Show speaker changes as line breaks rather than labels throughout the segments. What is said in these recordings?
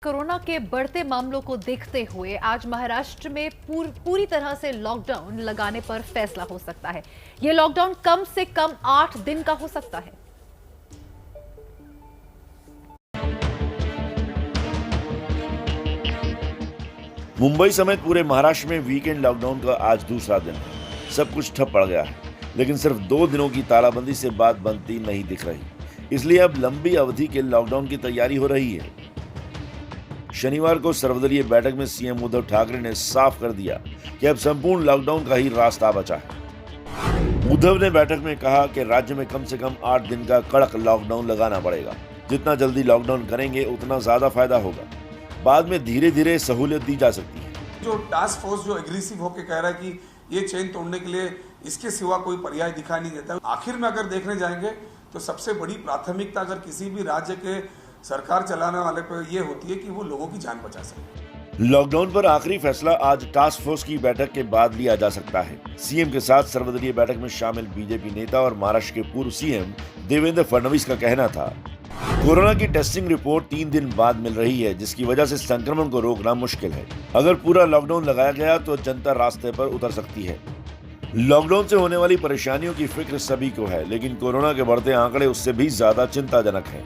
Corona के बढ़ते मामलों को देखते हुए आज महाराष्ट्र में पूरी तरह से लॉकडाउन लगाने पर फैसला हो सकता है। यह लॉकडाउन कम से कम 8 दिन का हो सकता है।
मुंबई समेत पूरे महाराष्ट्र में वीकेंड लॉकडाउन का आज दूसरा दिन है। सब कुछ ठप पड़ गया है, लेकिन सिर्फ 2 दिनों की तालाबंदी से बात बनती नहीं दिख रही। इसलिए अब लंबी अवधि के लॉकडाउन की तैयारी हो रही है। शनिवार को सर्वदलीय बैठक में सीएम उद्धव ठाकरे ने साफ कर दिया कि अब संपूर्ण लॉकडाउन का ही रास्ता बचा है। उद्धव ने बैठक में कहा कि राज्य में कम से कम 8 दिन का कड़क लॉकडाउन लगाना पड़ेगा। जितना जल्दी लॉकडाउन करेंगे उतना ज्यादा फायदा होगा। बाद में धीरे धीरे सहूलियत दी जा सकती है।
जो टास्क फोर्स जो एग्रेसिव होकर कह रहा है कि ये चेन तोड़ने के लिए इसके सिवा कोई पर्याय दिखाई नहीं देता। आखिर में अगर देखने जाएंगे तो सबसे बड़ी प्राथमिकता अगर किसी भी राज्य के सरकार चलाने वाले पर यह होती है कि वो लोगों की जान बचा सके।
लॉकडाउन पर आखिरी फैसला आज टास्क फोर्स की बैठक के बाद लिया जा सकता है। सीएम के साथ सर्वदलीय बैठक में शामिल बीजेपी नेता और महाराष्ट्र के पूर्व सीएम देवेंद्र फडणवीस का कहना था, कोरोना की टेस्टिंग रिपोर्ट 3 दिन बाद मिल रही है, जिसकी वजह से संक्रमण को रोकना मुश्किल है। अगर पूरा लॉकडाउन लगाया गया तो जनता रास्ते पर उतर सकती है। लॉकडाउन से होने वाली परेशानियों की फिक्र सभी को है, लेकिन कोरोना के बढ़ते आंकड़े उससे भी ज्यादा चिंताजनक हैं।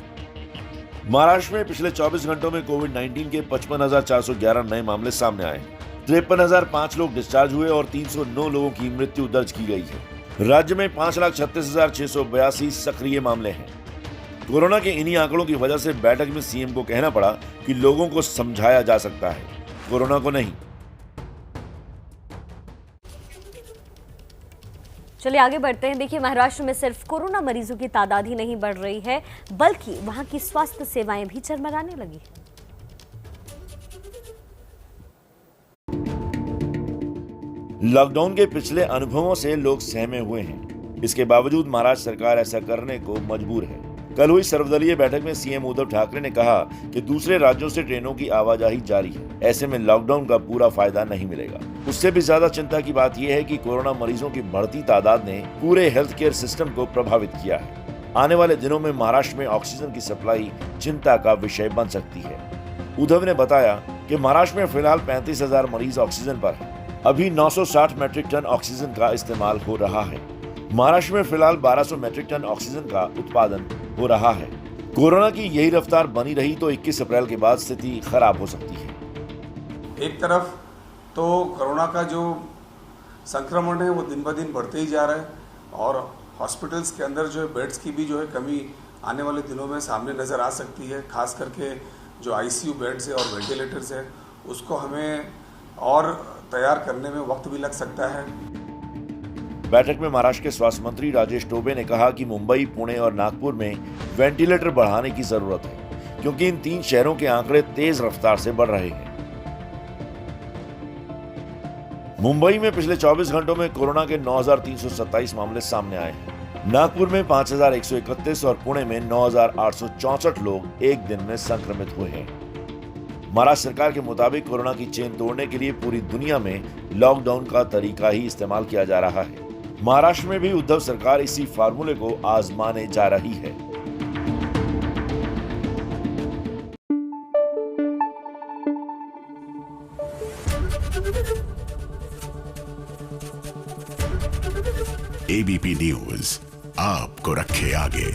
महाराष्ट्र में पिछले 24 घंटों में कोविड-19 के 55,411 नए मामले सामने आए। 53,005 लोग डिस्चार्ज हुए और 309 लोगों की मृत्यु दर्ज की गई है। राज्य में 5,36,682 सक्रिय मामले हैं। कोरोना के इन्हीं आंकड़ों की वजह से बैठक में सीएम को कहना पड़ा कि लोगों को समझाया जा सकता है, कोरोना को नहीं।
चलिए आगे बढ़ते हैं। देखिए, महाराष्ट्र में सिर्फ कोरोना मरीजों की तादाद ही नहीं बढ़ रही है, बल्कि वहां की स्वास्थ्य सेवाएं भी चरमराने लगी है।
लॉकडाउन के पिछले अनुभवों से लोग सहमे हुए हैं। इसके बावजूद महाराष्ट्र सरकार ऐसा करने को मजबूर है। कल हुई सर्वदलीय बैठक में सीएम उद्धव ठाकरे ने कहा कि दूसरे राज्यों से ट्रेनों की आवाजाही जारी है। ऐसे में लॉकडाउन का पूरा फायदा नहीं मिलेगा। उससे भी ज्यादा चिंता की बात यह है कि कोरोना मरीजों की बढ़ती तादाद ने पूरे हेल्थ केयर सिस्टम को प्रभावित किया है। आने वाले दिनों में महाराष्ट्र में ऑक्सीजन की सप्लाई चिंता का विषय बन सकती है। उद्धव ने बताया कि महाराष्ट्र में फिलहाल 35,000 मरीज ऑक्सीजन पर है। अभी 960 मैट्रिक टन ऑक्सीजन का इस्तेमाल हो रहा है। महाराष्ट्र में फिलहाल 1200 मैट्रिक टन ऑक्सीजन का उत्पादन हो रहा है। कोरोना की यही रफ्तार बनी रही तो 21 अप्रैल के बाद स्थिति खराब हो सकती है।
एक तरफ तो कोरोना का जो संक्रमण है वो दिन ब दिन बढ़ते ही जा रहा है और हॉस्पिटल्स के अंदर जो है बेड्स की भी जो है कमी आने वाले दिनों में सामने नज़र आ सकती है। खास करके जो आईसीयू बेड्स है और वेंटिलेटर्स है उसको हमें और तैयार करने में वक्त भी लग सकता है।
बैठक में महाराष्ट्र के स्वास्थ्य मंत्री राजेश टोपे ने कहा कि मुंबई, पुणे और नागपुर में वेंटिलेटर बढ़ाने की जरूरत है, क्योंकि इन 3 शहरों के आंकड़े तेज रफ्तार से बढ़ रहे हैं। मुंबई में पिछले 24 घंटों में कोरोना के 9,327 मामले सामने आए हैं। नागपुर में 5,131 और पुणे में 9,864 लोग एक दिन में संक्रमित हुए हैं। महाराष्ट्र सरकार के मुताबिक कोरोना की चेन तोड़ने के लिए पूरी दुनिया में लॉकडाउन का तरीका ही इस्तेमाल किया जा रहा है। महाराष्ट्र में भी उद्धव सरकार इसी फार्मूले को आजमाने जा रही है।
एबीपी न्यूज आपको रखे आगे।